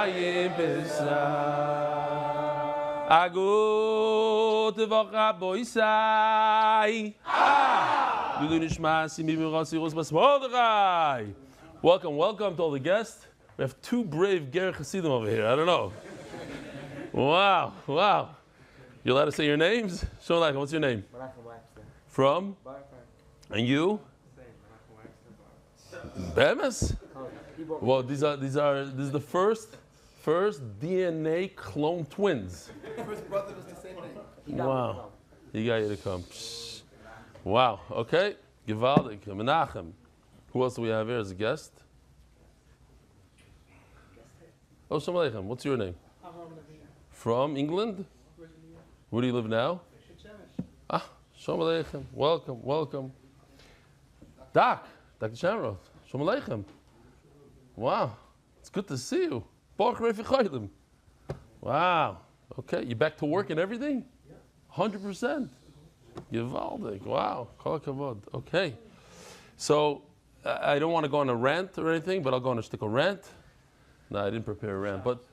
Chaim Pesach. Agut Voch Boisai. Welcome to all the guests. We have two brave Ger Chassidim over here. I don't know. Wow. You're allowed to say your names? Shalom, what's your name? From? And you? Bemis? Well, this is the first DNA clone twins. First brother was the same name. Wow. He got you to come. Psh. Wow. Okay. Givaldik. Menachem. Who else do we have here as a guest? Oh, Shalom Aleichem. What's your name? From England? Where do you live now? Shalom Aleichem. Welcome. Dr. Shamroth. Shalom Aleichem. Wow. It's good to see you. Baruch Refi Chaylim. Wow. Okay. You back to work and everything? 100%. Givaldik. Wow. Kol hakavod. Okay. So, I don't want to go on a rant or anything, but I'll go on a shtickle rant. No, I didn't prepare a rant. But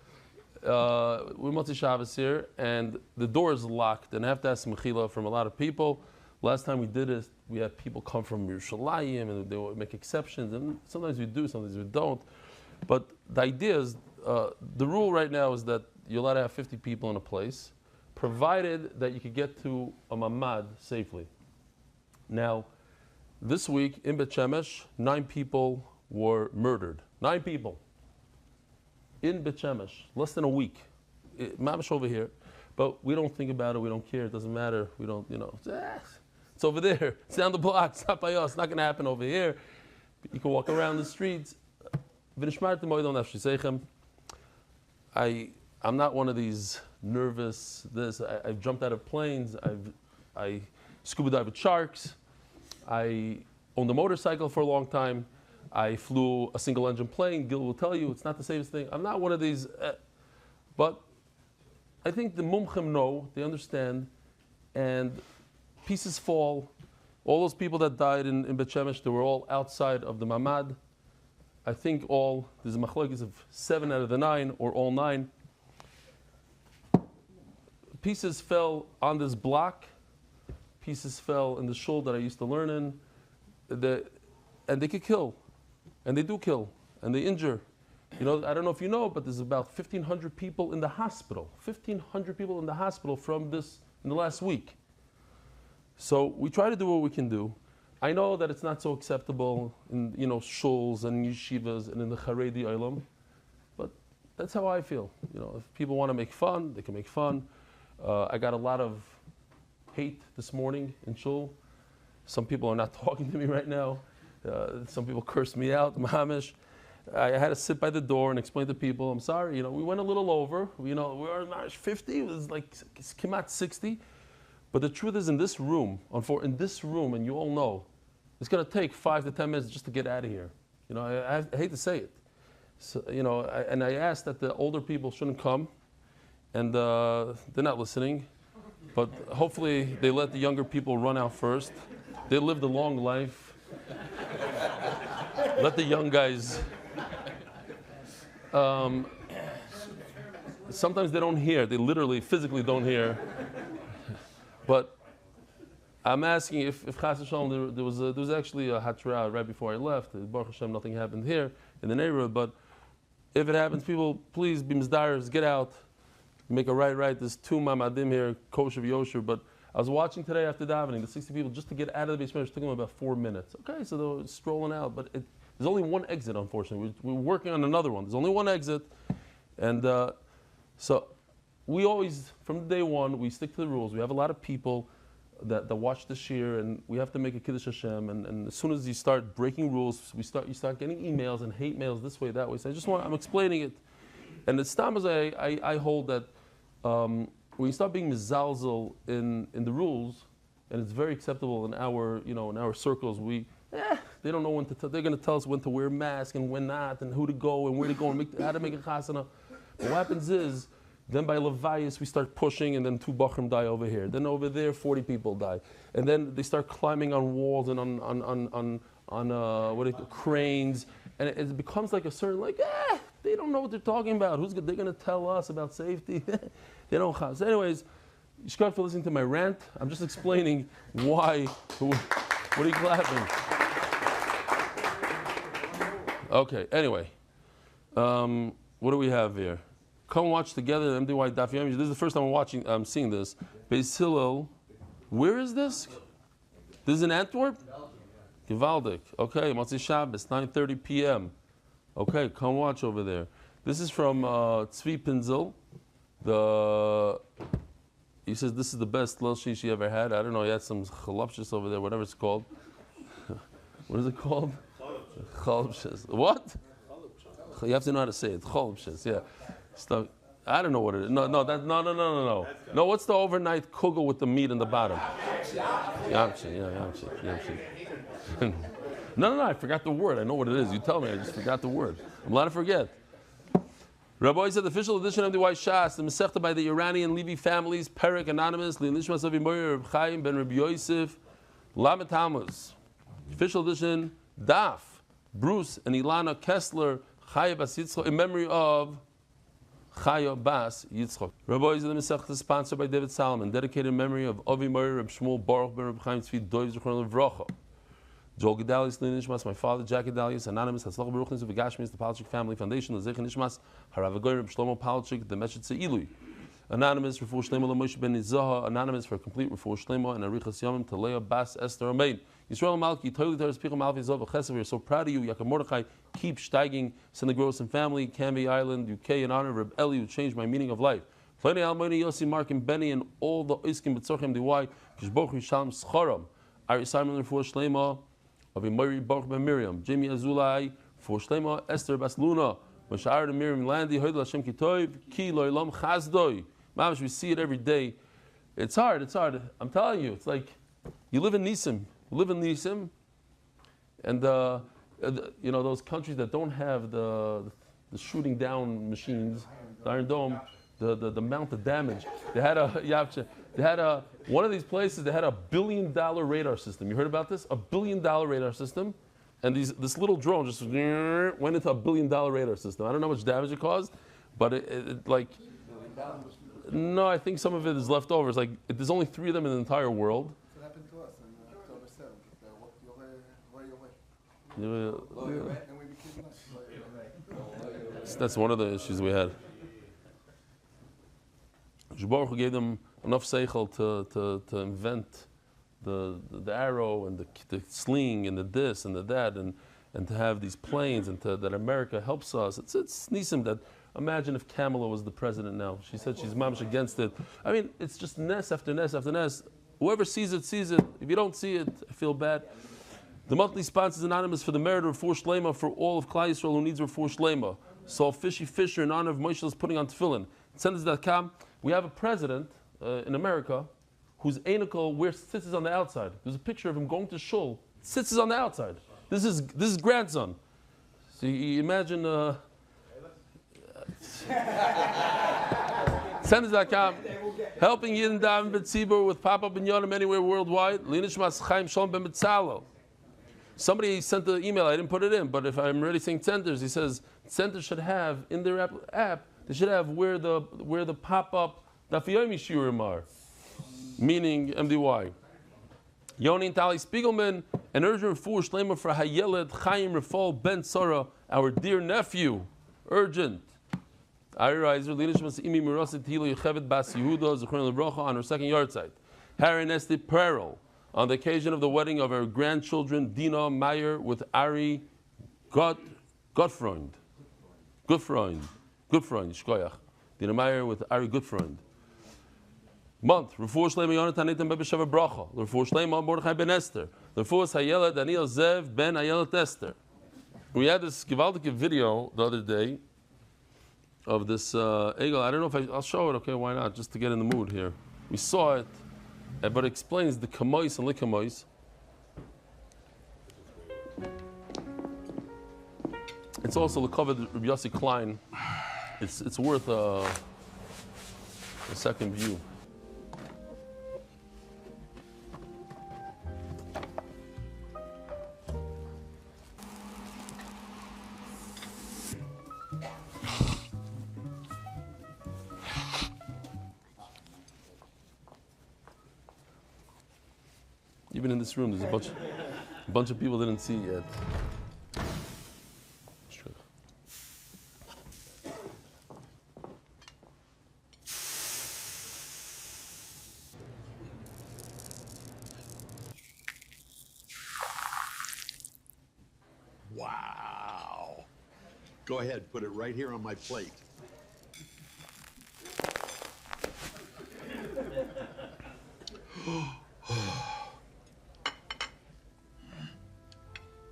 we're Motzi Shabbos here, and the door is locked, and I have to ask mechila from a lot of people. Last time we did it, we had people come from Yerushalayim, and they would make exceptions, and sometimes we do, sometimes we don't. But the idea is, the rule right now is that you're allowed to have 50 people in a place, provided that you could get to a mamad safely. Now, this week in Bet Shemesh, 9 people were murdered. 9 people. In Bet Shemesh, less than a week. Mamash over here, but we don't think about it, we don't care, it doesn't matter, we don't, it's over there, it's down the block, it's not by us, it's not going to happen over here. You can walk around the streets. I'm not one of these nervous, I've jumped out of planes, I scuba dive with sharks, I owned a motorcycle for a long time, I flew a single engine plane. Gil will tell you it's not the safest thing. I'm not one of these, but I think the mumchim know, they understand, and pieces fall. All those people that died in Bet Shemesh, they were all outside of the mamad. I think there's a machlokes of 7 out of the 9, or all 9. Pieces fell on this block. Pieces fell in the shul that I used to learn in. And they could kill. And they do kill, and they injure. I don't know if you know, but there's about 1,500 people in the hospital. 1,500 people in the hospital from this in the last week. So we try to do what we can do. I know that it's not so acceptable in shuls and yeshivas and in the Haredi Olam, but that's how I feel. If people want to make fun, they can make fun. I got a lot of hate this morning in shul. Some people are not talking to me right now. Some people cursed me out, Mahamish. I had to sit by the door and explain to people, I'm sorry, we went a little over. We were not 50, it was like it's Kimat 60. But the truth is in this room, and you all know, it's going to take 5 to 10 minutes just to get out of here. I hate to say it. So, and I asked that the older people shouldn't come, and they're not listening. But hopefully they let the younger people run out first. They lived a long life. Let the young guys. Sometimes they don't hear. They literally, physically don't hear. But I'm asking if Chas V'Shalom, there was actually a hatra right before I left. Baruch Hashem, nothing happened here in the neighborhood. But if it happens, people, please be mizdaros, get out, make a right. There's 2 mamadim here, kosher v'yosher. But I was watching today after davening, the 60 people, just to get out of the basement, it took them about 4 minutes. Okay, so they were strolling out, but there's only one exit, unfortunately. We're working on another one. There's only one exit. And so we always, from day one, we stick to the rules. We have a lot of people that watch the shir, and we have to make a Kiddush Hashem. And as soon as you start breaking rules, you start getting emails and hate mails this way, that way. So I'm explaining it. And it's time as I hold that when you start being mizalzel in the rules, and it's very acceptable in our circles, they don't know when to they're going to tell us when to wear a mask and when not, and who to go and where to go, and how to make a chasana. What happens is, then by Levias we start pushing, and then 2 bachrim die over here. Then over there 40 people die, and then they start climbing on walls and on cranes, and it becomes like a certain They don't know what they're talking about. They're going to tell us about safety? They don't have. So anyways, Shkar for listening to my rant. I'm just explaining why. What are you clapping? Okay, anyway. What do we have here? Come watch together the MDY Daf Yomi. This is the first time I'm seeing this. Beis Hillel. Where is this? This is in Antwerp? Gewaldig. Okay, Motzei Shabbos, 9:30 p.m. Okay, come watch over there. This is from Tzvi Pinzel. He says this is the best Lil Shish he ever had. I don't know, he had some chalupshis over there, whatever it's called. What is it called? Chalupshis. What? You have to know how to say it. Chalupshis, yeah. Stuff. I don't know what it is. No. No, what's the overnight kugel with the meat in the bottom? Yamchi, yeah, yamchi. No, I forgot the word. I know what it is. You tell me, I just forgot the word. I'm allowed to forget. Rabbi said the official edition of the White Shas, the Masechta by the Iranian Levi families, Perek Anonymous, Lilishmas Avi Moyer, Reb Chaim ben Reb Yosef, Lamed Tammuz. Official edition, Daf, Bruce and Ilana Kessler, Chaya Bas Yitzchok, in memory of Chaya Bas Yitzchok. Rabbi is the Masechta sponsored by David Solomon, dedicated in memory of Avi Moyer, Reb Shmuel Baruch ben Reb Chaim Tzvi Doiv Zichron Levracha. Joel Gedalius, Lin Nishmas, my father, Jack Gedalius, Anonymous, Hatzlach Baruch Nizu V'Gashmis, the Palchik Family Foundation, the Zech Nishmas, Harav Agoy, Reb Shlomo Palchik, the Meshet Ilui. Anonymous, Refuah Shleimo LaMoshe ben Nizaha, Anonymous for a complete Refuah Shleimo, and Arichas Yomim to Leah Bas Esther Amein. Yisrael Malki, Toilet Teres Pichel Malfi Zov Chesed, we're so proud of you, Yaakov Mordechai, keep steiging, send the Gross and family, Canby Island, UK, in honor of Reb Eli, who changed my meaning of life. Fleni Almoni, Yossi, Mark, and Benny, and all the Iskim B'tzorchem Diwai, Kishboch Yishalom Schoram, Ari Simon Refuah Shleimo, Avi Mori Baruch ben Miriam, Jimmy Azulai, for Shlema, Esther Bas Luna, Mashar and Miriam Landi, Hoydel Hashem Kitoiv, Ki Loilam Chazdoi. Mamash, we see it every day. It's hard. I'm telling you, it's like you live in Nisim. And those countries that don't have the shooting down machines, the Iron Dome, the amount of damage. They had one of these places, they had $1 billion radar system. You heard about this? $1 billion radar system. And this little drone just went into $1 billion radar system. I don't know how much damage it caused, but no, I think some of it is left over. It's like, there's only 3 of them in the entire world. What happened to us on October 7th? That's one of the issues we had. Baruch gave them enough seichel to invent the arrow and the sling and the this and the that and to have these planes and that America helps us. It's nisim that. Imagine if Kamala was the president now. She said she's mamish against it. I mean, it's just nes after nes after nes. Whoever sees it, sees it. If you don't see it, I feel bad. The monthly sponsor is anonymous for the merit of Refuah Shlema for all of Klal Yisrael who needs Refuah Shlema. So Fishy Fisher in honor of Moshe is putting on tefillin. Senders.com. We have a president in America whose anicle sits on the outside. There's a picture of him going to shul. Sits on the outside. This is grandson. So you imagine. Senders.com, helping Yidden Daven B'Tzibur with pop-up in Yonim anywhere worldwide. Linishmas Chaim Shalom Ben B'Tzalo. Somebody sent the email, I didn't put it in, but if I'm already saying Centers, he says Centers should have in their app, they should have where the pop-up Daf Yomi Shiurim are, meaning MDY. Yoni and Tali Spiegelman, an urgent refuah shleima for Hayeled Chaim Rafal Ben Sarah, our dear nephew, urgent. On her second yahrzeit. Harry and Esther Perel, on the occasion of the wedding of her grandchildren Dina Meyer with Ari Gottfreund, Shkoyach. Dina Meyer with Ari Gottfreund. Month, Refuah Shleima Yonatan Eitan Ben B'Sheva Bracha, Refuah Shleima Mordechai Ben Esther, Refuah Hayeled Daniel Zev Ben Ayelet Esther. We had this gewaldige video the other day of this Egel. I don't know if I'll show it. Okay, why not? Just to get in the mood here. We saw it, but it explains the kamois and likamois. It's also the cover of Rabbi Yossi Klein. It's worth a second view. even in this room, there's a bunch of people didn't see it yet. Wow. Go ahead, put it right here on my plate.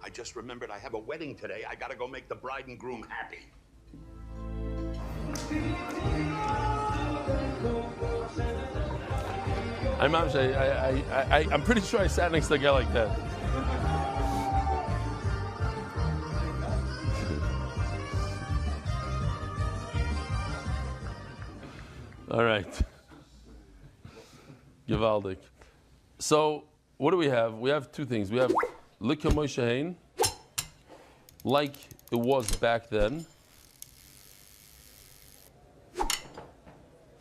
I just remembered I have a wedding today. I gotta go make the bride and groom happy. I'm pretty sure I sat next to a guy like that. All right. Gewaldig. So, what do we have? We have two things. We have Likha Moshe, like it was back then.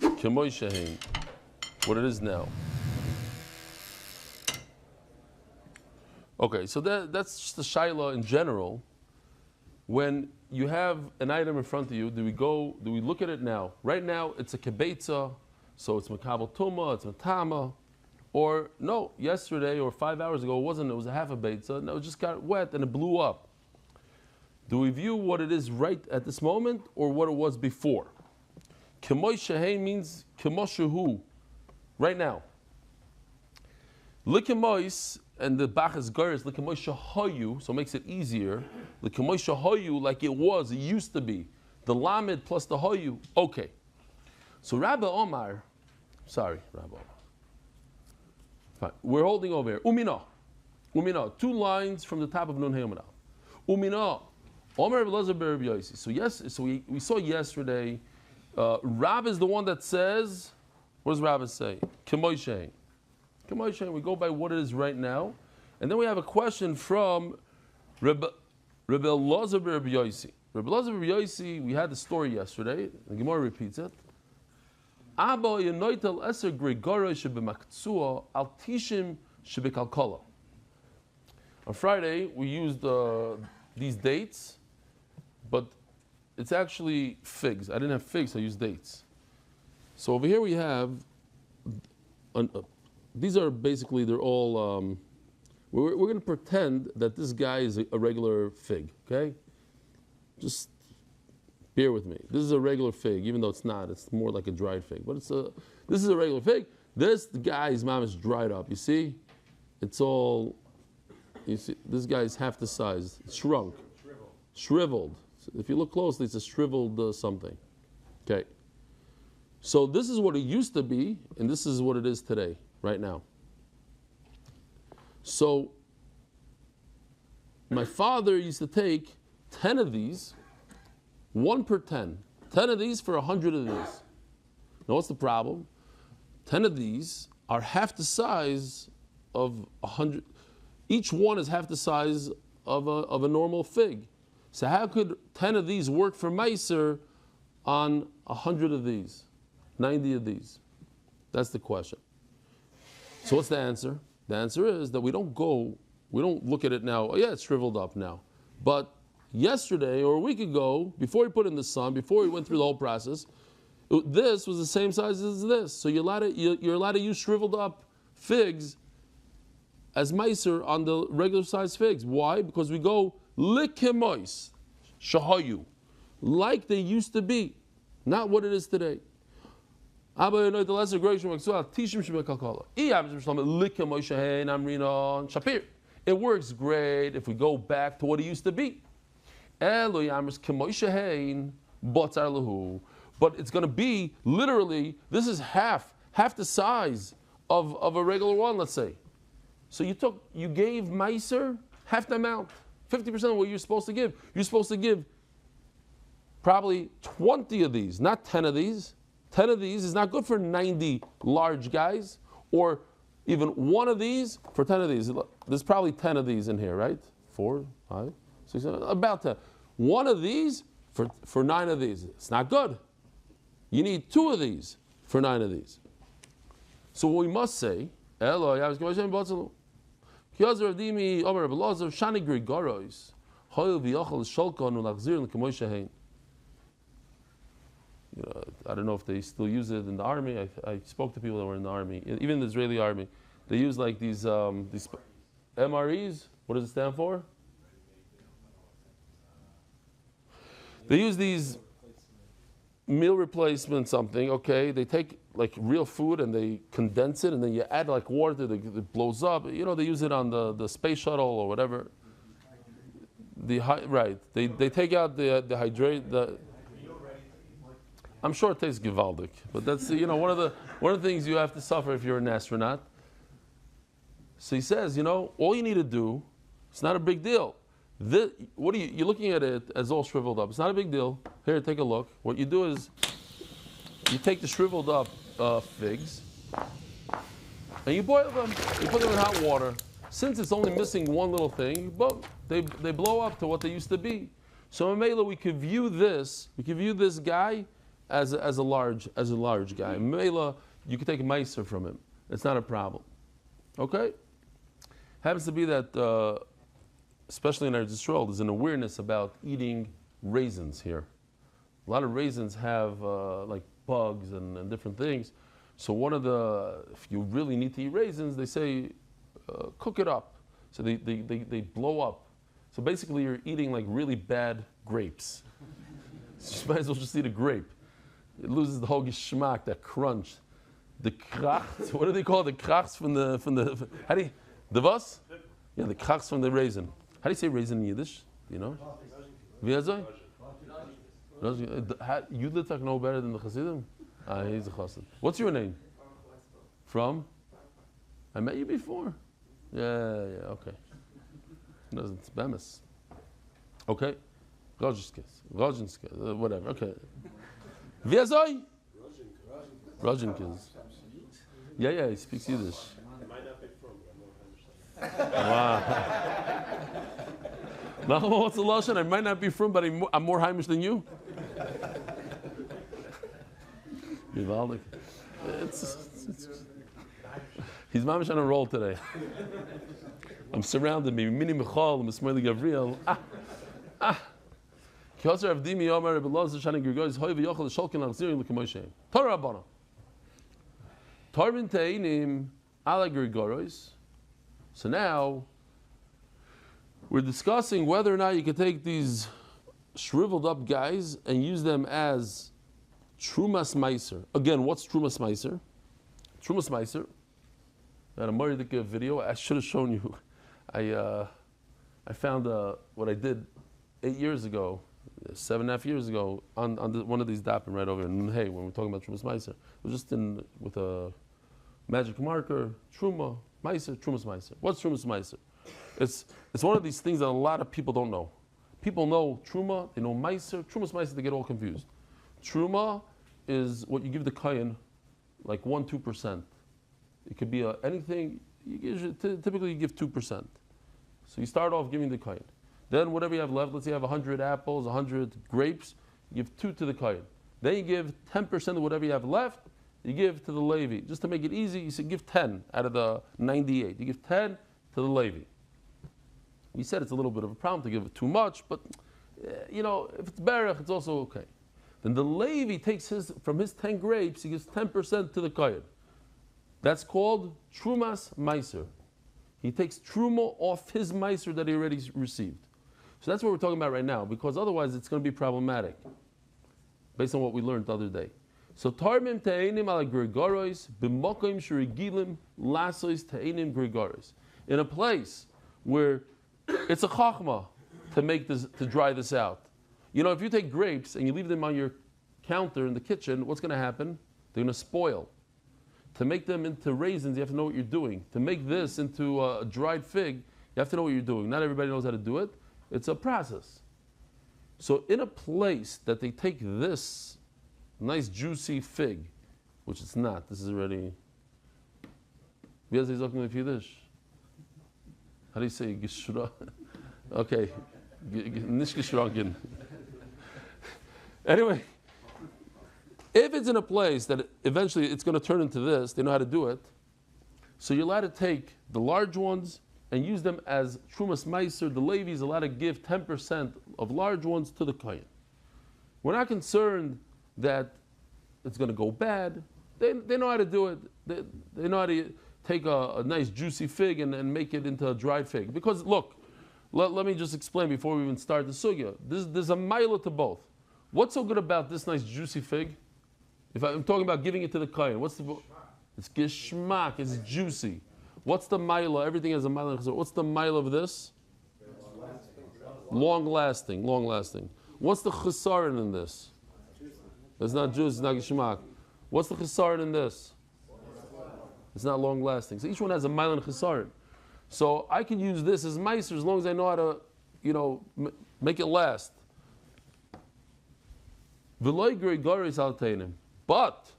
K'moshe, what it is now. Okay, so that's just the shaila in general. When you have an item in front of you, do we look at it now? Right now, it's a kibetza, so it's makabel tuma, it's matama. Or no, yesterday or 5 hours ago, it was a half a beitza, no, it just got wet and it blew up. Do we view what it is right at this moment or what it was before? K'moshe means k'moshehu, right now. L'kemois, and the Bachas Gar is l'kemoshe hoyu, so it makes it easier. L'kemoshe hoyu, like it was, it used to be. The lamed plus the hoyu, okay. So Rabbi Omar, sorry, Rabbi Omar. Fine. We're holding over here. Umina. 2 lines from the top of Nun Heyomana. Umina. Omer Elazar ber Rabbi Yossi. So we saw yesterday, Rab is the one that says, what does Rab say? K'moshe. K'moshe, we go by what it is right now. And then we have a question from Rabbi Elazar ber Rabbi Yossi. Rabbi Elazar ber Rabbi Yossi, we had the story yesterday. The Gemara repeats it. Abba yenoitel eser gregora shebemaktsua al tishim shebekalkala. On Friday, we used these dates, but it's actually figs. I didn't have figs, I used dates. So over here we have, these are basically, they're all, we're going to pretend that this guy is a regular fig, okay? Just bear with me. This is a regular fig, even though it's not. It's more like a dried fig. But this is a regular fig. This guy's mom is dried up. You see? It's all, you see, this guy is half the size. It's shrunk. Shriveled. So if you look closely, it's a shriveled something. Okay. So this is what it used to be, and this is what it is today, right now. So my father used to take 10 of these, 1 per 10. 10 of these for 100 of these. Now what's the problem? 10 of these are half the size of 100. Each one is half the size of a normal fig. So how could 10 of these work for Meiser on 100 of these, 90 of these? That's the question. So what's the answer? The answer is that we don't look at it now, oh yeah, it's shriveled up now. But yesterday or a week ago, before he put it in the sun, before he went through the whole process, this was the same size as this. So you're allowed to use shriveled up figs as meiser on the regular size figs. Why? Because we go likimois, shahayu, like they used to be, not what it is today. It works great if we go back to what it used to be. But it's going to be literally, this is half the size of a regular one, let's say. So you gave Meiser half the amount, 50% of what you're supposed to give. You're supposed to give probably 20 of these, not 10 of these. 10 of these is not good for 90 large guys, or even 1 of these for 10 of these. There's probably 10 of these in here, right? 4, 5, 6, 7, about 10. 1 of these for 9 of these. It's not good. You need 2 of these for 9 of these. So what we must say, Kiyazer Adimi Omer Abelazar Shani Grigoros Hoil V'Yochel Sholkon Ulachzir L'Kemoy Shehein. I don't know if they still use it in the army. I spoke to people that were in the army, even the Israeli army. They use like these MREs. What does it stand for? They use these meal replacement something. Okay, they take like real food and they condense it, and then you add like water. It blows up. They use it on the space shuttle or whatever. They take out the hydrate. I'm sure it tastes gewaldic, but that's one of the things you have to suffer if you're an astronaut. So he says, all you need to do, it's not a big deal. You're looking at it as all shriveled up. It's not a big deal. Here, take a look. What you do is you take the shriveled up figs and you boil them. You put them in hot water. Since it's only missing one little thing, boom, they blow up to what they used to be. So in Mela, we could view this guy as a large guy. Mela, you could take a meiser from him. It's not a problem. Okay? Happens to be that, especially in Eretz Yisrael, there's an awareness about eating raisins here. A lot of raisins have like bugs and different things. So if you really need to eat raisins, they say cook it up. So they blow up. So basically you're eating like really bad grapes. So you might as well just eat a grape. It loses the whole geschmack, that crunch. The krachts, what do they call it? The krachts from the how do you, the was? Yeah, the krachts from the raisin. How do you say raisin in Yiddish? Do you know? You know better than the Chassidim? He's a Chassid. What's your name? From? I met you before. Yeah, okay. It's Bemis. Okay. Rojinskis, whatever, okay. Viazoi? Rojinskis. Yeah, he speaks Yiddish. Wow. Now, what's the lashon? I might not be from, but I'm more Heimish than you. He's mamish on a roll today. I'm surrounded. Mini Michal, Mismaili Gavriel. Kiyoser Avdimi Omer Abelazar Shani Grigoris Hoy V'Yochel Sholkin Achzirin L'Kemoy Torah Rabbana. Torvin Teinim Ala Grigoris. So now we're discussing whether or not you can take these shriveled up guys and use them as Trumas Meiser. Again, what's Trumas Meiser? Trumas Meiser. I had a Mordecai video. I should have shown you. I found what I did 8 years ago, 7.5 years ago, on one of these dapping right over here. And hey, when we're talking about Trumas Meiser, it was just with a magic marker, Truma Meiser, Trumas Meiser. What's Trumas Meiser? It's one of these things that a lot of people don't know. People know Truma, they know Meiser. Trumas Meiser, they get all confused. Truma is what you give the Kayan, like 1-2%. It could be anything. Typically, you give 2%. So you start off giving the Kayan. Then whatever you have left, let's say you have 100 apples, 100 grapes, you give 2 to the Kayan. Then you give 10% of whatever you have left, you give to the Levi. Just to make it easy, you say give 10 out of the 98. You give 10 to the Levi. We said it's a little bit of a problem to give it too much, but if it's Berach, it's also okay. Then the Levi takes from his 10 grapes, he gives 10% to the Kayan. That's called Trumas Meiser. He takes Truma off his Meiser that he already received. So that's what we're talking about right now, because otherwise it's going to be problematic, based on what we learned the other day. So Tarmim Te'enim ala Grigoros, b'mokim sherigilim lasois Te'enim Grigoros. In a place where it's a chachma to dry this out. If you take grapes and you leave them on your counter in the kitchen, what's going to happen? They're going to spoil. To make them into raisins, you have to know what you're doing. To make this into a dried fig, you have to know what you're doing. Not everybody knows how to do it. It's a process. So in a place that they take this nice juicy fig, which it's not, this is already... Wie heißt das in Yiddish? How do you say geschra? Okay, nicht geschranken. Anyway, if it's in a place that eventually it's going to turn into this, they know how to do it, so you're allowed to take the large ones and use them as Trumas Meiser. The Levi is allowed to give 10% of large ones to the Kohen. We're not concerned that it's going to go bad. They know how to do it. They know how to take a nice juicy fig and make it into a dried fig. Because look, let me just explain before we even start the sugya. There's a mila to both. What's so good about this nice juicy fig? If I'm talking about giving it to the kohen, it's gishmak, it's juicy. What's the mila? Everything has a mila. What's the mila of this? Long lasting. What's the chesaron in this? It's not juice, it's not gishmak. What's the chesaron in this? It's not long lasting. So each one has a mile and chesaron. So I can use this as meiser as long as I know how to, make it last. But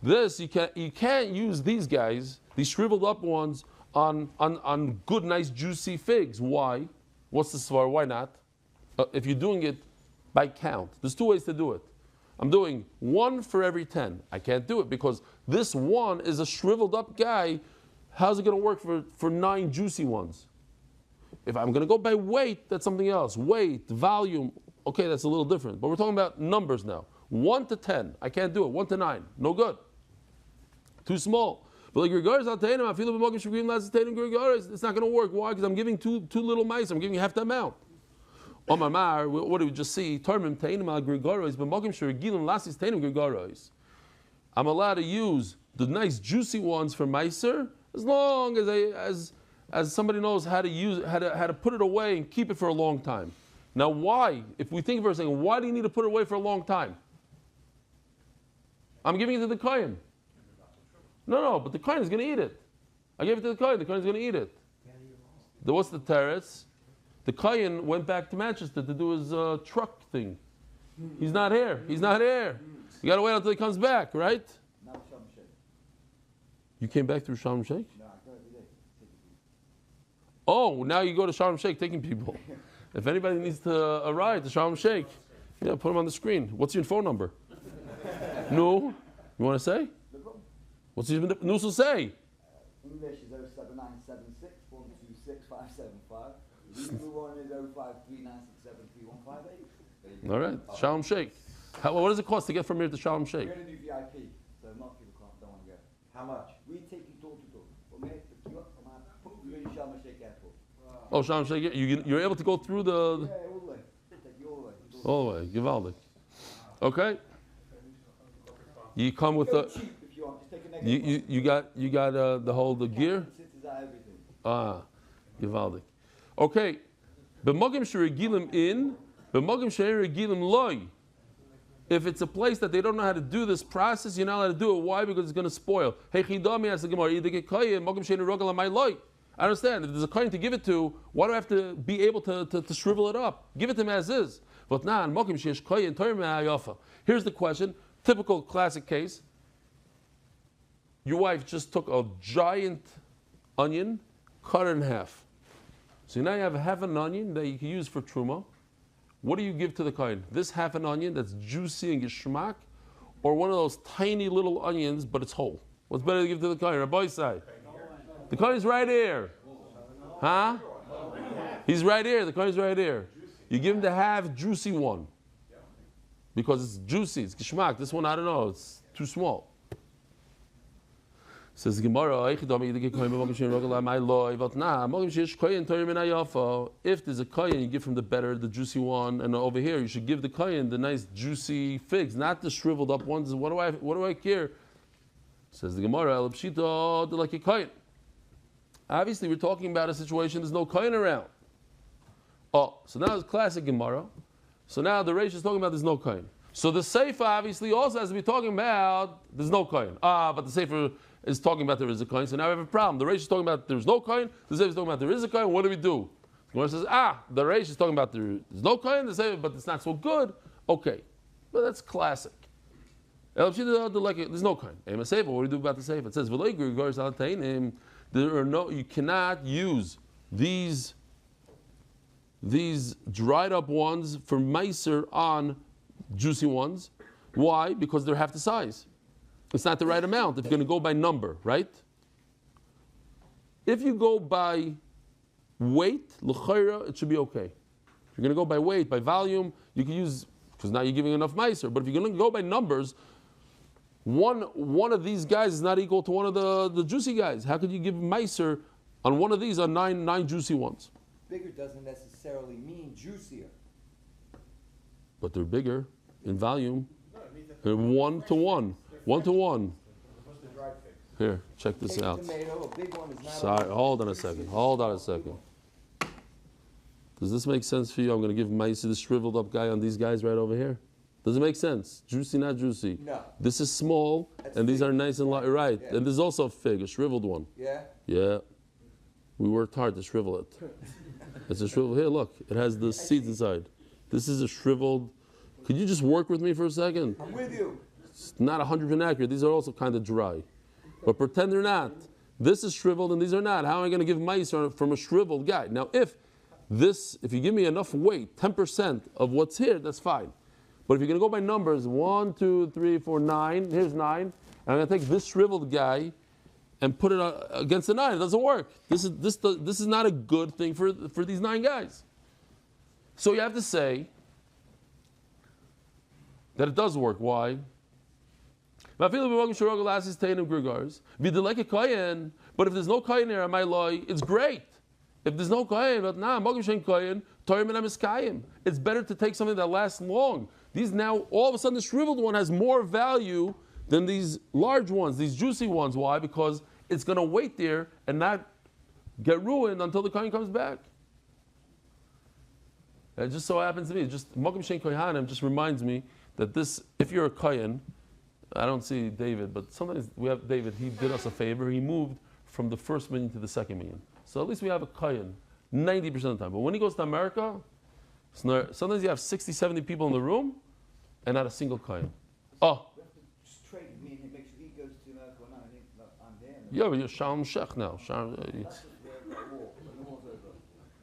this you can't use these guys, these shriveled up ones, on good, nice, juicy figs. Why? What's the svar? Why not? If you're doing it by count, there's two ways to do it. I'm doing 1 for every 10. I can't do it because this one is a shriveled up guy. How's it going to work for 9 juicy ones? If I'm going to go by weight, that's something else. Weight, volume, okay, that's a little different. But we're talking about numbers now. 1 to 10, I can't do it. 1 to 9, no good. Too small. But like it's not going to work. Why? Because I'm giving two little mice. I'm giving half the amount. Omar, what do we just see? I'm allowed to use the nice juicy ones for meiser as long as somebody knows how to use how to put it away and keep it for a long time. Now, why? If we think for a second, why do you need to put it away for a long time? I'm giving it to the kohen. No, but the kohen is going to eat it. I gave it to the kohen. The kohen is going to eat it. What's the teretz? The kohen went back to Manchester to do his truck thing. He's not here. You got to wait until he comes back, right? You came back through Sharm el-Sheikh? Oh, now you go to Sharm el-Sheikh taking people. If anybody needs to arrive to Sharm el-Sheikh, put him on the screen. What's your phone number? No? You want to say? What's your Nusul say? English is 07976 126 575. Hebrew one is 0539673158. All right, Sharm el-Sheikh. What does it cost to get from here to Sharm el-Sheikh? We're going to do VIP, so most people don't want to go. How much? We take you door to door. We'll pick you up from Sharm el-Sheikh Airport. Oh, Sharm el-Sheikh, you're able to go through the... Yeah, all the way. We'll take you all the way. All the way, Givaldik. Okay. You come with the... Cheap if you want. Just take a negative You got the gear? Givaldik. Okay. B'magim sheregilim in, b'magim sheregilim loy. If it's a place that they don't know how to do this process, you're not allowed to do it. Why? Because it's going to spoil. Hey, chidami as the Gemara, either get koyin, magim sheregilim my loy. I understand. If there's a koyin to give it to, why do I have to be able to shrivel it up? Give it to him as is. But now, magim sheresh koyin torim me'ayafa. Here's the question. Typical classic case. Your wife just took a giant onion, cut it in half. So now you have half an onion that you can use for truma. What do you give to the kohen? This half an onion that's juicy and gishmak, or one of those tiny little onions but it's whole? What's better to give to the kohen? Rabbi side. The kohen is right here. Huh? He's right here. The kohen is right here. You give him the half juicy one. Because it's juicy, it's gishmak. This one, I don't know, it's too small. Says the Gemara, if there's a kohen, you give him the better, the juicy one, and over here you should give the kohen the nice juicy figs, not the shriveled up ones. What do I care? Says the Gemara, like a kohen. Obviously, we're talking about a situation there's no kohen around. Oh, so now it's classic Gemara. So now the Reish is talking about there's no kohen. So the Sefer obviously also has to be talking about there's no kohen. But the Sefer is talking about there is a kohen. So now we have a problem. The Reish is talking about there's no kohen. The Sefer is talking about there is a kohen. What do we do? The Gemara says, the Reish is talking about there's no kohen. The Sefer, but it's not so good. Okay, but that's classic. There's no kohen. What do we do about the Sefer? It says you cannot use these dried up ones for meiser on juicy ones. Why? Because they're half the size. It's not the right amount if you're going to go by number, right? If you go by weight, l'chayra, it should be okay. If you're going to go by weight, by volume, you can use, because now you're giving enough meiser. But if you're going to go by numbers, one of these guys is not equal to one of the juicy guys. How could you give meiser on one of these on nine juicy ones? Bigger doesn't necessarily mean juicier. But they're bigger in volume. They're 1 to 1. 1 to 1. Here, check this Take a out. tomato, a big one is not Sorry, hold on a second. Does this make sense for you? I'm going to give meiser the shriveled up guy on these guys right over here. Does it make sense? Juicy, not juicy? No. This is small, and these are nice and light. Right. Yeah. And there's also a fig, a shriveled one. Yeah? Yeah. We worked hard to shrivel it. It's a shriveled. Here, look. It has the seeds inside. This is a shriveled. Could you just work with me for a second? I'm with you. It's not 100% accurate. These are also kind of dry. But pretend they're not. This is shriveled and these are not. How am I going to give mice from a shriveled guy? Now, if you give me enough weight, 10% of what's here, that's fine. But if you're going to go by numbers, 1, 2, 3, 4, 9, here's 9, and I'm going to take this shriveled guy and put it against the 9. It doesn't work. This is not a good thing for these 9 guys. So you have to say that it does work. Why? But if there's no kohen there on my law, it's great. If there's no kohen, it's better to take something that lasts long. These now, all of a sudden, the shriveled one has more value than these large ones, these juicy ones. Why? Because it's going to wait there and not get ruined until the kohen comes back. It just so happens to me, Mokim Shein Kohanim just reminds me that this, if you're a kohen, I don't see David, but sometimes we have David, he did us a favor, he moved from the first minyan to the second minyan. So at least we have a kohen 90% of the time. But when he goes to America, sometimes you have 60, 70 people in the room and not a single kohen. Oh. Just trade me and he makes sure he goes to America and I'm there. Yeah, but you're Shalom Shech now.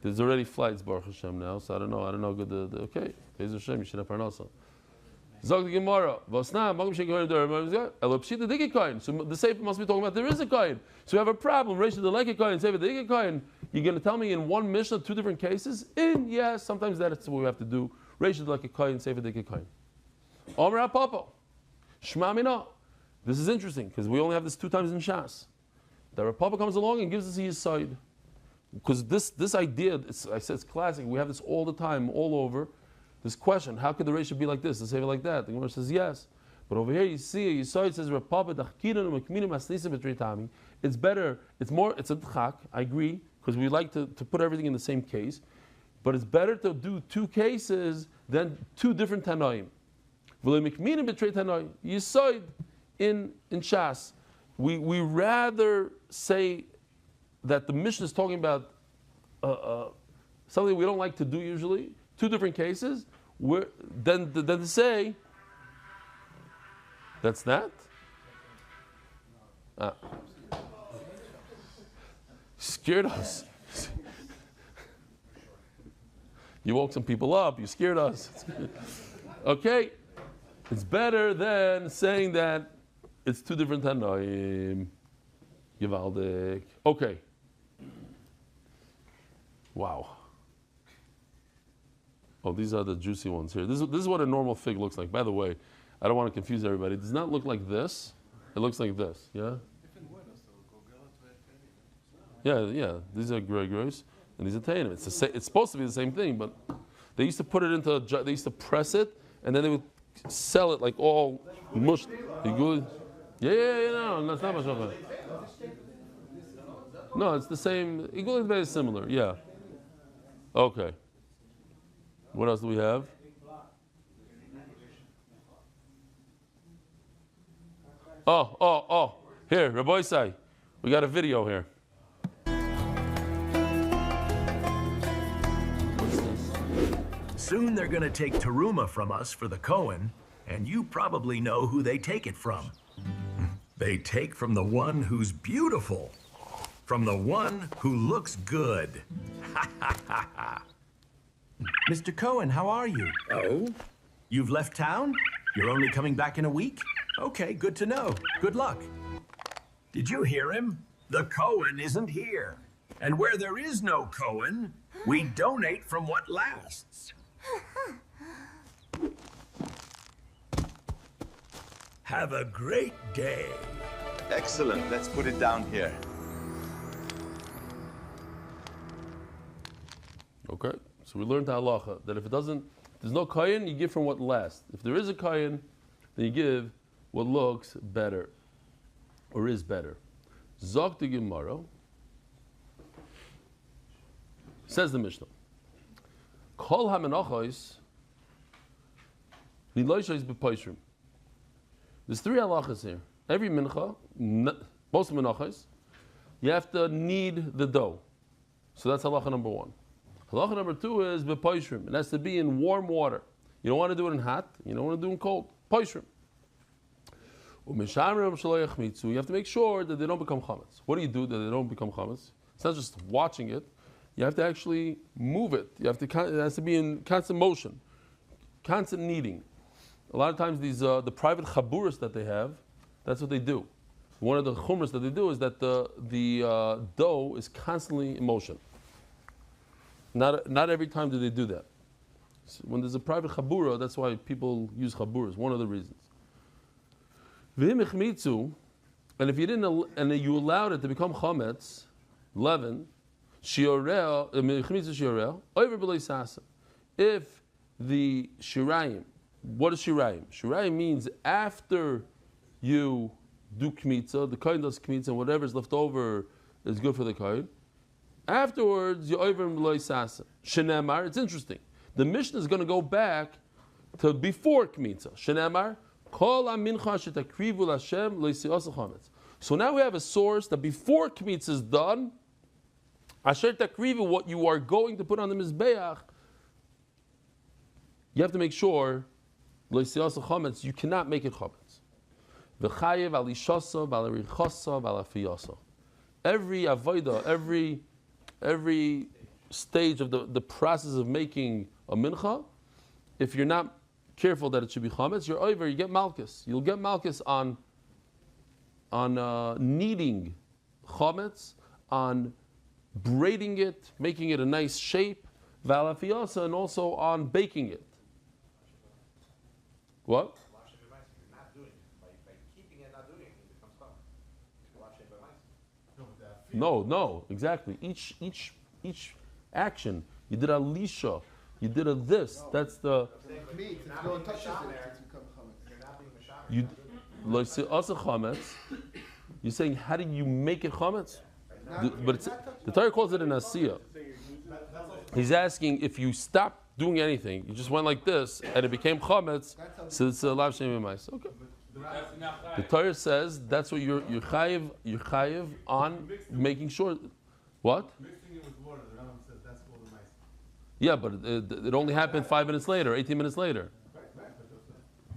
There's already flights, Baruch Hashem, now, so I don't know. Good. Okay, Be'ez Hashem, you should have parnasa. Zog the Gemara. Vosna, Magam Shein Kohen Elo Pshita Dike Kohen. So the Sefer must be talking about there is a Kohen. So we have a problem. Reisha the Leke Kohen, Sefer Dike Kohen. You're going to tell me in one Mishnah 2 different cases? Yes, sometimes that's what we have to do. Reisha the Leke Kohen, Sefer Dike Kohen. Omer HaPapa. Shma Mina. This is interesting because we only have this 2 times in Shas. The Rav Papa comes along and gives us his side. Because this idea, I said it's classic. We have this all the time, all over. This question, how could the ratio be like this, the Sefer like that? The Gemara says yes. But over here you see, it says, it's better, it's a d'chak, I agree, because we like to put everything in the same case. But it's better to do 2 cases than 2 different Tanoim. Yisoid in Shas. We rather say that the Mishnah is talking about something we don't like to do usually, 2 different cases, then to say, that's that? Scared us. You woke some people up, you scared us. Okay, it's better than saying that it's 2 different Tanoim. Givaldik. Okay. Wow. Oh, these are the juicy ones here. This is what a normal fig looks like. By the way, I don't want to confuse everybody. It does not look like this. It looks like this. Yeah? Yeah. These are gregors and these are tainim. It's supposed to be the same thing, but they used to put it into they used to press it, and then they would sell it like all mushed. No, that's not much. No, it's the same. Igul is very similar. Yeah. Okay. What else do we have? Oh. Here, Rabbi Isai. We got a video here. Soon they're going to take Teruma from us for the Cohen, and you probably know who they take it from. They take from the one who's beautiful, from the one who looks good. Mr. Cohen, how are you? Oh? You've left town? You're only coming back in a week? Okay, good to know. Good luck. Did you hear him? The Cohen isn't here. And where there is no Cohen, we donate from what lasts. Have a great day. Excellent. Let's put it down here. Okay, so we learned the halacha that if there's no kohen, you give from what lasts. If there is a kohen, then you give what looks better or is better. Zok the Gemara, says the Mishnah. Kol ha-menachos liloishois b'poishrim. There's 3 halachas here. Every mincha, most menachos, you have to knead the dough. So that's halacha number 1. Halacha number 2 is b'poishrim. It has to be in warm water. You don't want to do it in hot. You don't want to do it in cold. Poishrim. You have to make sure that they don't become chametz. What do you do that they don't become chametz? It's not just watching it. You have to actually move it. It has to be in constant motion, constant kneading. A lot of times these the private chaburas that they have, that's what they do. One of the chumras that they do is that the dough is constantly in motion. Not every time do they do that. So when there's a private chabura, that's why people use chaburas. One of the reasons. And if you didn't, and you allowed it to become chametz, leaven, if the shirayim, what is shirayim? Shirayim means after you do kmitza, the kohen does kmitza, and whatever is left over is good for the kohen. Afterwards, you over b'lo sasa. Shenemar, it's interesting. The Mishnah is going to go back to before kmitza. Shenemar, kol ha-mincha shetakrivu l'Hashem lo yisios chametz. So now we have a source that before kmitza is done, asher takrivu, what you are going to put on the mizbeach, you have to make sure lo yisios chametz. You cannot make it chametz. V'chayev al ishasa v'al richosa v'al afiyasa. Every avodah, every stage of the process of making a mincha, if you're not careful that it should be chametz, you're over. You get malchus. You'll get malchus on kneading chametz, on braiding it, making it a nice shape, valafiyasa, and also on baking it. What? No, exactly. Each action. You did a lisha. You did a this. That's the. Meat. If no one touches it, it's become chametz. You also chametz. You're saying how do you make it chametz? But it's, the Torah calls it an asiyah. He's asking if you stop doing anything, you just went like this, and it became chametz. So it's a lav shem v'mais. Okay. The Torah says that's what you're chayiv on making sure. What? Mixing it with water, the Rambam says that's called a mice. Yeah, but it only happened 5 minutes later, 18 minutes later. Right, but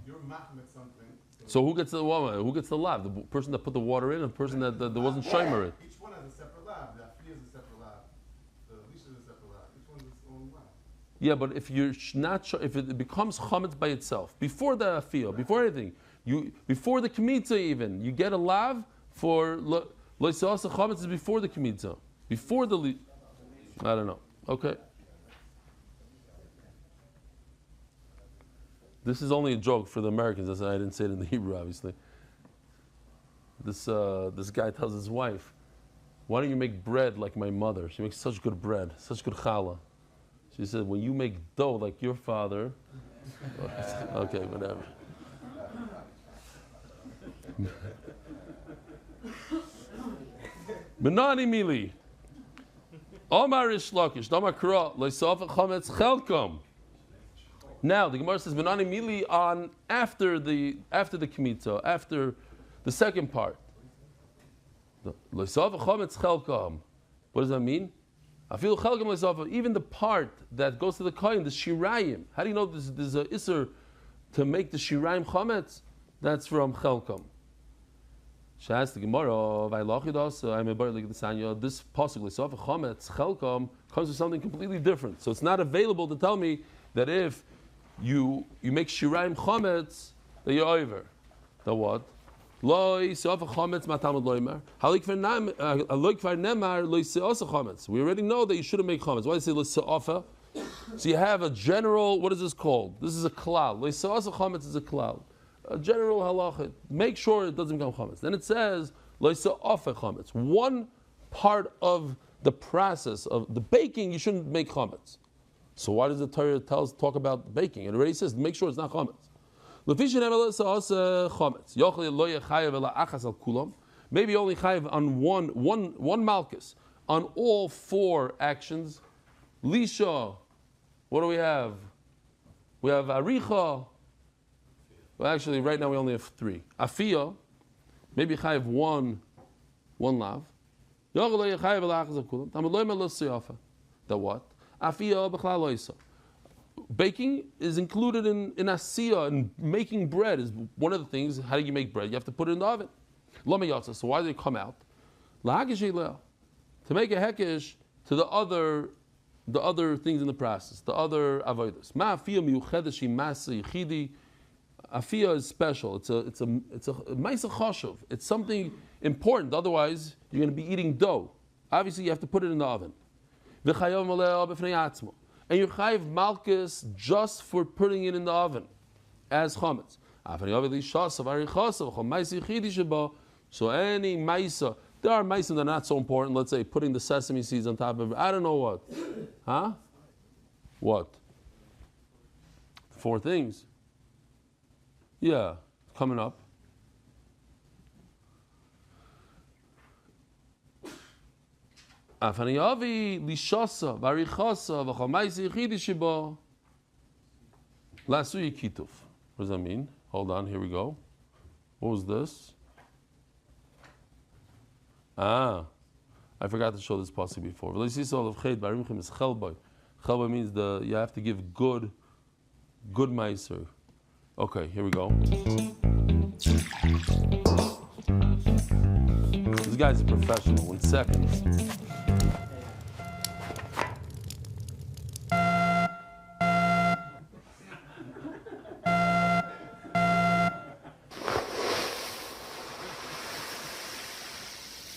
you're machmit something. So who gets the woman? Who gets the lav? The person that put the water in, and the person that wasn't shomer it. Each one has a separate lab. The afi is a separate lab. The leash is a separate lab. Each one has its own lab. Yeah, but if you're not sure, if it becomes chametz by itself, before the afiyah, before anything, before the kmitza even, you get a lav for lo yisasa chametz is before the kmitza, before the I don't know. Okay. This is only a joke for the Americans. That's why I didn't say it in the Hebrew, obviously. This guy tells his wife, "Why don't you make bread like my mother? She makes such good bread, such good challah." She said, "When you make dough like your father," okay, whatever. Benani mili. Omar ish lakish. Damar kra. Leisav chametz chelkom. Now the Gemara says Benani mili on after the kmitza, after the second part. Leisav chametz chelkom. What does that mean? I feel chelkom leisav. Even the part that goes to the kohen, the shirayim. How do you know there's a iser to make the shirayim chametz? That's from chelkom. Shas the Gemara, this possibly so chametz chelkom comes with something completely different. So it's not available to tell me that if you make shirayim chametz that you're over. The what? Loi se'ofa chometz matamud loimer. Halik kvar nemar loi se'osa chometz. We already know that you shouldn't make chometz. Why do you say loi se'ofa? So you have a general, what is this called? This is a klal. Loi se'osa chometz is a klal. A general halacha. Make sure it doesn't become chometz. Then it says loi se'ofa chometz. One part of the process of the baking, you shouldn't make chometz. So why does the Torah talk about baking? It already says make sure it's not chometz. Maybe only chayiv on one malchus on all four actions. Lisha, what do we have? We have aricha. Well, actually, right now we only have three. Afia, maybe chayiv one lav. The what? Afia b'chlal loisa. Baking is included in asiya, and making bread is one of the things. How do you make bread? You have to put it in the oven. So why do they come out? To make a hekesh to the other things in the process, the other avodas. Afia is special. It's a ma'aseh chashuv. It's something important. Otherwise, you're going to be eating dough. Obviously, you have to put it in the oven. And you chayiv malchus just for putting it in the oven as chametz. So any maisa, there are maisa that are not so important. Let's say putting the sesame seeds on top of it. I don't know what. Huh? What? Four things. Yeah, coming up. What does that mean? Hold on, here we go. What was this? I forgot to show this possibly before. Chelba means you have to give good meiser. Okay, here we go. This guy's a professional. 1 second.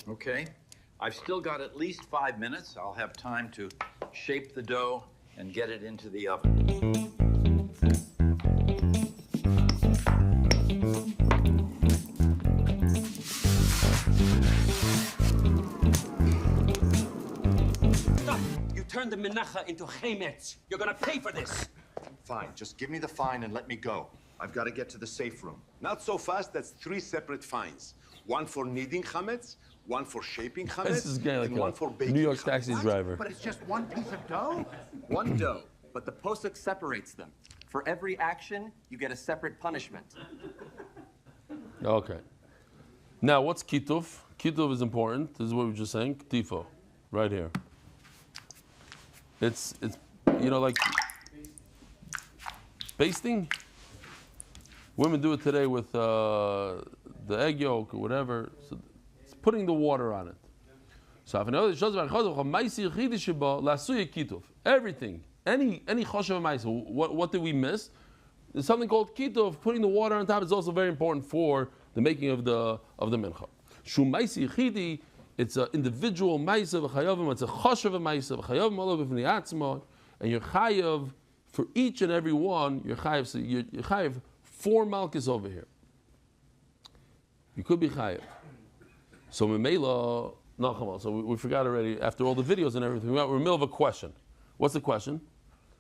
Okay, I've still got at least 5 minutes. I'll have time to shape the dough and get it into the oven. You turned the menacha into chemetz. You're gonna pay for this. Fine, just give me the fine and let me go. I've got to get to the safe room. Not so fast. That's 3 separate fines. One for kneading chametz, one for shaping chametz, This is getting and one like for a baking New York chametz. taxi driver. But it's just one piece of dough? One dough, but the posuk separates them. For every action, you get a separate punishment. Okay. Now, what's kituf? Kituf is important. This is what we were just saying. Tifo, right here. It's like basting. Women do it today with the egg yolk or whatever. So it's putting the water on it. So everything, any choshev ma'isa. What did we miss? There's something called kituf. Putting the water on top is also very important for the making of the mincha. Shu ma'isi yichidi. It's an individual ma'isa v'chayavim. It's a choshev ma'isa v'chayavim olav b'fnei atzma, and you're chayav for each and every one. You're chayav. So you're chayav 4 malchus over here. You could be chayav. So memela nachama. So we forgot already. After all the videos and everything, we're in the middle of a question. What's the question?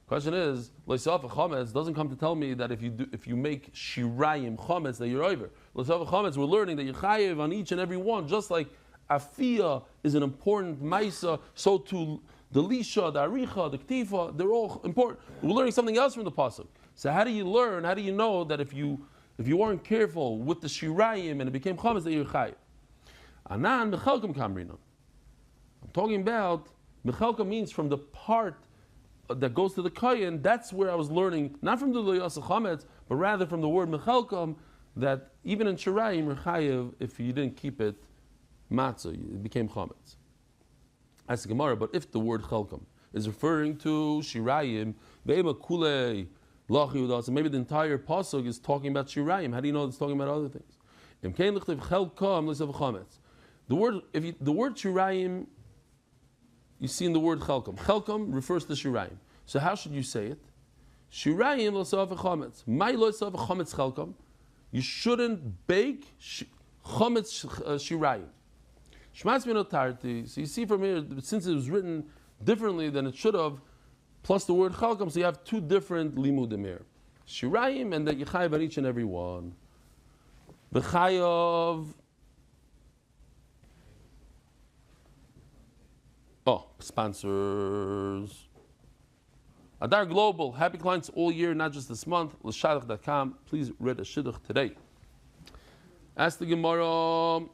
Question is, Leisafa chametz doesn't come to tell me that if you make shirayim chametz that you're over. Leisafa chametz, we're learning that you're chayav on each and every one, just like afia is an important maisa, so too the lisha, the aricha, the ktifa, they're all important. We're learning something else from the pasuk. So how do you learn? How do you know that if you weren't careful with the shirayim and it became chametz that you're chayav? Anan mechalkom kamrina. I'm talking about mechalkom means from the part that goes to the kohen. That's where I was learning, not from the loyasa chametz, but rather from the word mechalkom, that even in shirayim you're chayav if you didn't keep it matzah, it became chametz. That's the Gemara. But if the word chalkom is referring to shirayim, ve'ema kulei lachi udas, maybe the entire pasuk is talking about shirayim. How do you know it's talking about other things? The word shirayim, you see in the word chelkom. Chelkom refers to shirayim. So how should you say it? Shirayim l'saf chametz. My l'saf chametz chelkom. You shouldn't bake chametz shirayim. Shmatz minotarti. So you see from here, since it was written differently than it should have, plus the word chelkom, so you have two different limudim here. Shirayim and that you chayav on each and every one. V'chayav. Oh, sponsors. Adar Global, happy clients all year, not just this month. L'shadach.com. Please read a shidduch today. Ask the Gemara.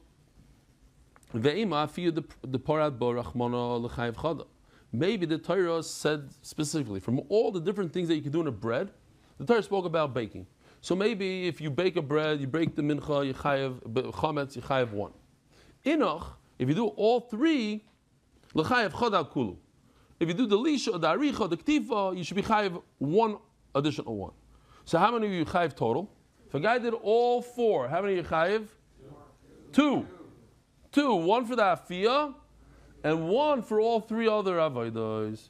Maybe the Torah said specifically, from all the different things that you can do in a bread, the Torah spoke about baking. So maybe if you bake a bread, you break the mincha, you chayev chametz, you chayev one. Inoch, if you do all three, l'chayev chodal kulu. If you do the lisha, the aricha, the ktifa, you should be chayev one additional one. So how many of you chayev total? If a guy did all four, how many you chayev? Two. One for the afiyah, and one for all three other avodos.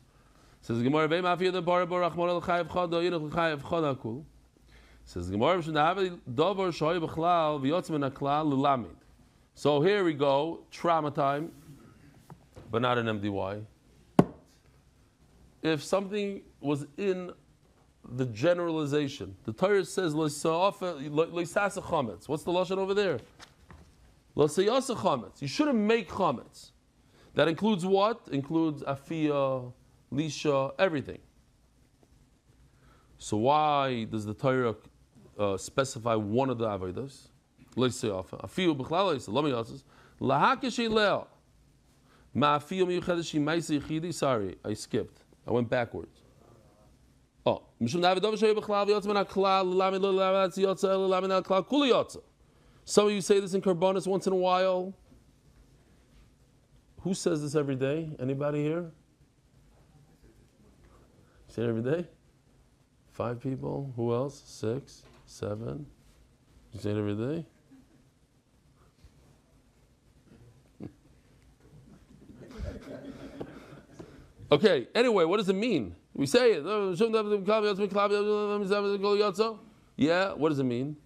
Says the Gemara, "Ve'im afiyah the bar rachmana l'chayev chada, yinach l'chayev chada kul." Says the Gemara, "V'shnahav davar shoy b'chlal v'yotz min haklal l'lamid." So here we go, trauma time, but not an MDY. If something was in the generalization, the Torah says loisasa chametz. What's the lashon over there? Loisasa chametz. You shouldn't make chametz. That includes what? Includes afiyah, lisha, everything. So why does the Torah specify one of the avodas? Loisasa afiyah b'chlal loisasa. Lo miyatzes lahakeshay leo ma'afiyah miyuchedes shimaisi yichidi. Sorry, I skipped. I went backwards. Oh, some of you say this in Karbonis once in a while. Who says this every day? Anybody here? Say it every day? 5 people. Who else? 6, 7. You say it every day? Okay, anyway, what does it mean? We say it. Yeah, what does it mean?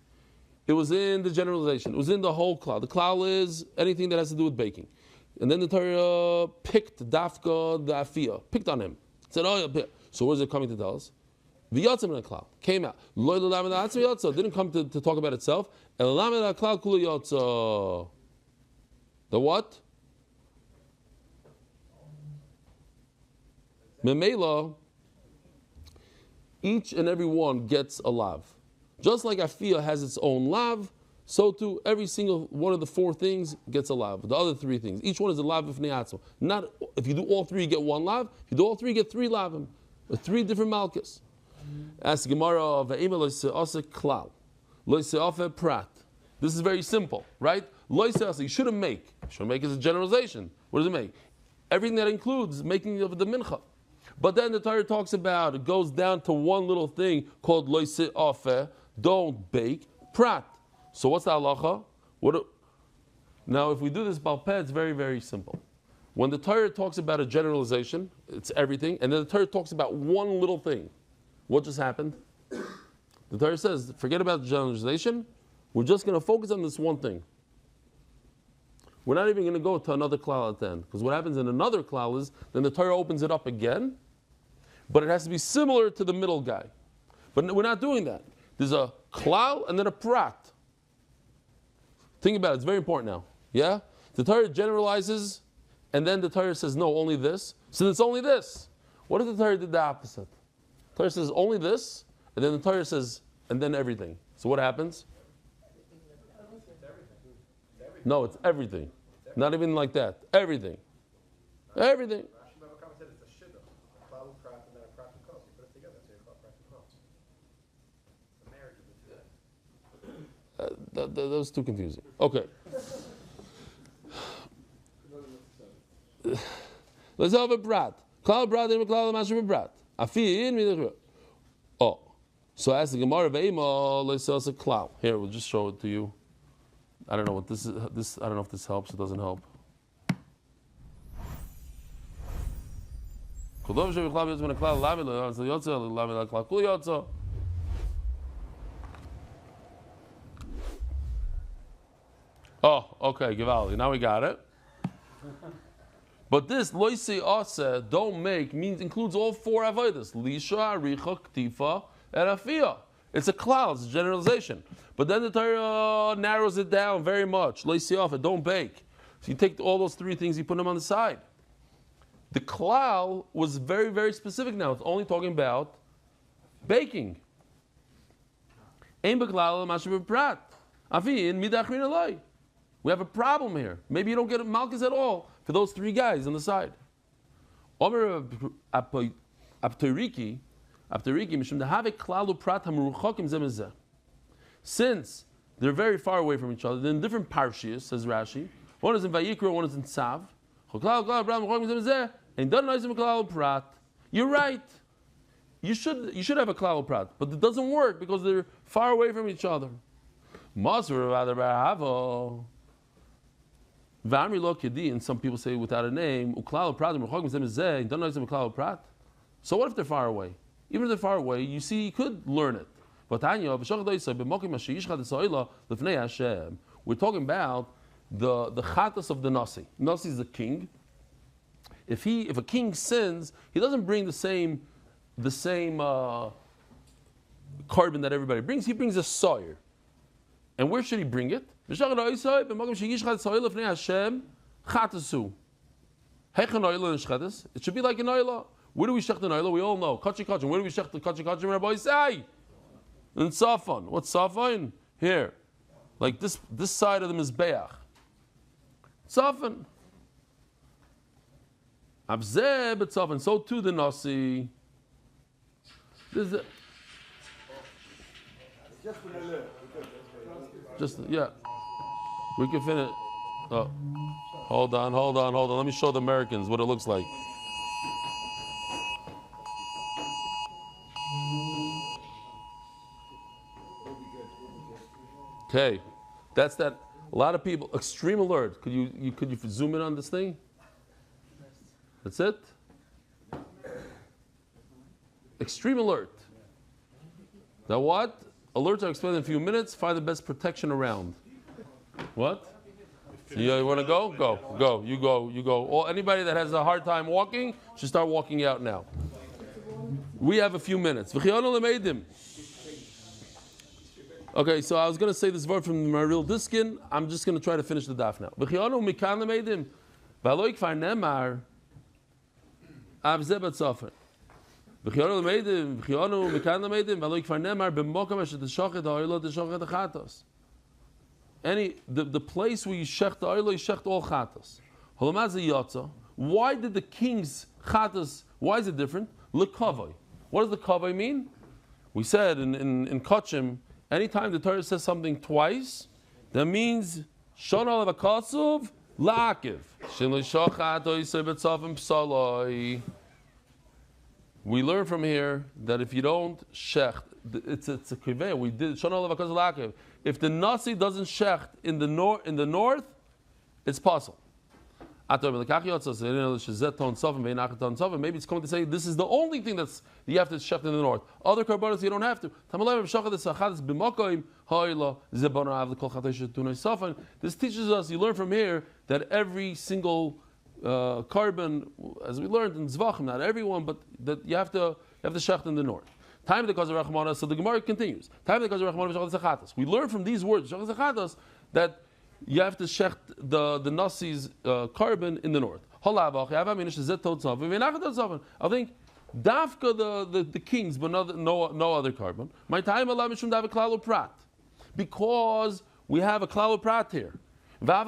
It was in the generalization. It was in the whole klal. The klal is anything that has to do with baking. And then the Torah picked Dafka, the Afiyah, picked on him. Said, oh, yeah. So what is it coming to tell us? V'yatzim in the klal came out. Didn't come to talk about itself. The what? Memela, each and every one gets a lav. Just like Afiyah has its own lav, so too every single one of the 4 things gets a lav. The other 3 things, each one is a lav of ne'atzma. Not if you do all 3, you get 1 lav. If you do all 3, you get 3 lavim, 3 different malchus. Ask Gemara of klal, prat. This is very simple, right? You shouldn't make. Shouldn't make is a generalization. What does it make? Everything that includes making of the mincha. But then the Torah talks about, it goes down to one little thing called loise ofeh, don't bake, prat. So what's the halacha? Now if we do this balpeh, it's very, very simple. When the Torah talks about a generalization, it's everything, and then the Torah talks about one little thing. What just happened? The Torah says, forget about the generalization, we're just going to focus on this one thing. We're not even going to go to another klal at the end. Because what happens in another klal is, then the Torah opens it up again, but it has to be similar to the middle guy. But we're not doing that. There's a klal and then a prat. Think about it, it's very important now. Yeah? The Torah generalizes, and then the Torah says, no, only this. So it's only this. What if the Torah did the opposite? The Torah says only this, and then the Torah says, and then everything. So what happens? No, it's everything. Not even like that. Everything. Everything. That was too confusing. Okay. Let's have a brat. Oh. So as the Gemara Ve'ima, let's also klal. Here, we'll just show it to you. I don't know what this is. I don't know if this helps or doesn't help. Oh, okay, Givali. Now we got it. But this loisi asa, don't make, means includes all four avodas. Lisha, aricha, ktifa, and afia. It's a cloud, it's a generalization. But then the Torah narrows it down very much. Loisi off, don't bake. So you take all those three things, you put them on the side. The klal was very, very specific now. It's only talking about baking. Ein beklal mashav prat. Afin midachrin alai. We have a problem here. Maybe you don't get malchus at all for those three guys on the side. Omer apteriki mishum dehave klalu prat hamuruchakim zemezeh. Since they're very far away from each other, they're in different parshias, says Rashi. One is in Vayikra, one is in Tzav. You're right. You should have a klal prat, but it doesn't work because they're far away from each other. And some people say without a name. So what if they're far away? Even if they're far away, you see, you could learn it. We're talking about the chatas of the nasi. Nasi is the king. If a king sins, he doesn't bring the same carbon that everybody brings. He brings a soyer. And where should he bring it? It should be like an oila. Where do we shech the oila? We all know. Kachi kachim. Where do we shech the kachi kachim? Rabbi say in Safan. What's Safan? Here, like this side of the mizbeach. Safan. Abzeh b'tzafan. So too the nasi. This is just yeah. We can finish. Oh, hold on. Let me show the Americans what it looks like. Okay, that's that. A lot of people. Extreme alert. Could you zoom in on this thing? That's it. Extreme alert. Now what? Alerts are explained in a few minutes. Find the best protection around. What? You want to go? Go. You go. Anybody that has a hard time walking should start walking out now. We have a few minutes. Okay, so I was going to say this word from my real diskin. I'm just going to try to finish the daf now. The place where you shech the oil, you shech all chatas. Why did the king's chatas? Why is it different? Lekavoi. What does the kavoi mean? We said in Kachim, anytime the Torah says something twice, that means shon alav akasuv la'akiv. We learn from here that if you don't shecht, it's a kiveh. We did shon alav akasuv la'akiv. If the nasi doesn't shecht in the north, it's possible. Maybe it's coming to say this is the only thing that's you have to shecht in the north. Other karbanos you don't have to. This teaches us, you learn from here that every single carbon, as we learned in Zvachim, not everyone, but that you have to shecht in the north. Time because of Rachmana, so the Gemara continues. Time because of Rachmana. We learn from these words that you have to shecht the nasi's carbon in the north. I think dafka the kings, but no other carbon. My time prat, because we have a klal prat here. Even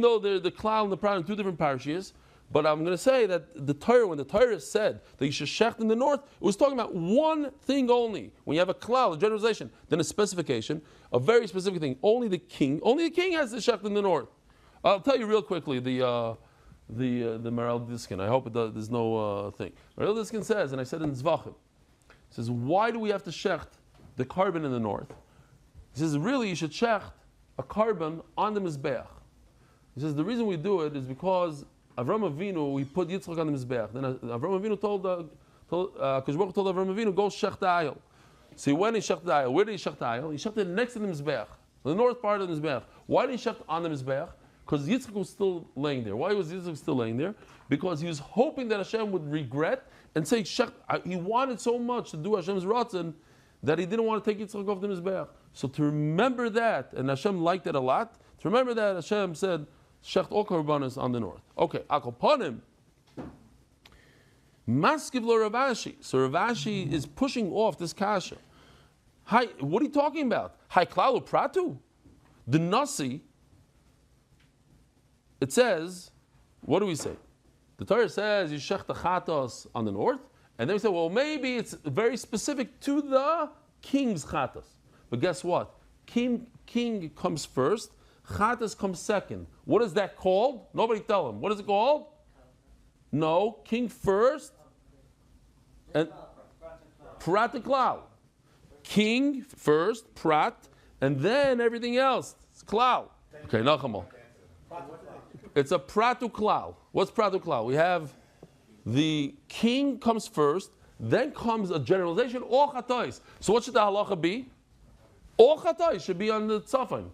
though the klal and the prat in two different parishes. But I'm going to say that when the Torah said that you should shecht in the north, it was talking about one thing only. When you have a klal, a generalization, then a specification, a very specific thing. Only the king has to shecht in the north. I'll tell you real quickly the Maral Diskin. I hope there's no thing. Maral Diskin says, and I said in Zvachim, says, why do we have to shecht the carbon in the north? He says, really, you should shecht a carbon on the Mizbeach. He says, the reason we do it is because Avram Avinu, we put Yitzchak on the Mizbeach. Then Avram Avinu told Kosh Baruch told Avram Avinu, go shecht the aisle. So he went and shecht the aisle. Where did he shecht the aisle? He shechted it next to the Mizbeach, the north part of the Mizbeach. Why did he shecht on the Mizbeach? Because Yitzchak was still laying there. Why was Yitzchak still laying there? Because he was hoping that Hashem would regret and say, he wanted so much to do Hashem's Ratzon that he didn't want to take Yitzchak off the Mizbeach. So to remember that, and Hashem liked it a lot, to remember that Hashem said, shecht all korbanos on the north. Okay, akoponim. Maskiv lo Rav Ashi. So Rav Ashi is pushing off this kasha. Hi, what are you talking about? Hai klalu pratu? The Nasi, it says, what do we say? The Torah says, you shech the chatos on the north, and then we say, well, maybe it's very specific to the king's chatos. But guess what? King comes first, chatos comes second. What is that called? Nobody tell him. What is it called? No, king first, and prat klal. King first, prat, and then everything else. It's klal. Okay, Nachamal. It's a pratu klal. What's pratu klal? We have the king comes first, then comes a generalization, all chatois. So what should the halacha be? All chatois should be on the tzafim.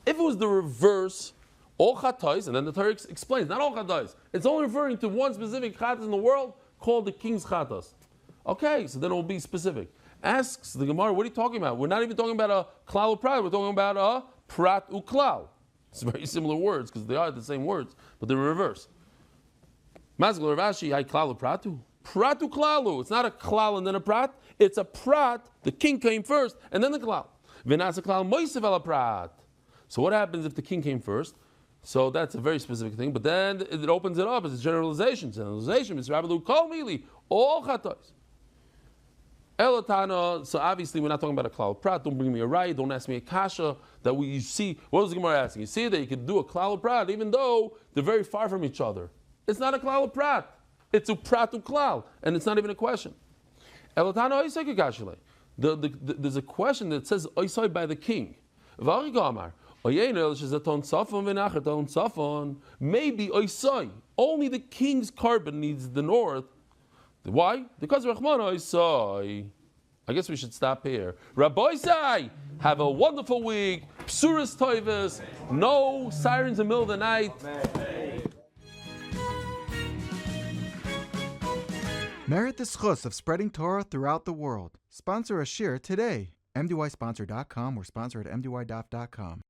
If it was the reverse, all chatois, and then the Torah explains, not all chatois. It's only referring to one specific chatos in the world called the king's chatos. Okay, so then it will be specific. Asks the Gemara, what are you talking about? We're not even talking about a klal prat, we're talking about a prat uklal. It's very similar words because they are the same words, but they're reversed. Mazgul Ravashi, hai klalu pratu. Pratu klalu. It's not a klal and then a prat. It's a prat. The king came first and then the klal. V'nasa klal moisev ala prat. So what happens if the king came first? So that's a very specific thing. But then it opens it up as a generalization. Generalization is Rabbi Kol Mili. All chatos. Elotana, so obviously we're not talking about a klal prat. Don't bring me a right. Don't ask me a kasha. That you see, what was the Gemara asking? You see that you could do a klal prat even though they're very far from each other. It's not a klal prat. It's a prat to klal, and it's not even a question. Elotana oisai kashile. There's a question that says oisai by the king. Maybe oisai. Only the king's carbon needs the north. Why? Because Rachmana Isai. I guess we should stop here. Rabbi Isai, have a wonderful week. Psuras Toivus. No sirens in the middle of the night. Merit the schus of spreading Torah throughout the world. Sponsor a shir today. MDYsponsor.com or sponsor at MDYDAF.com.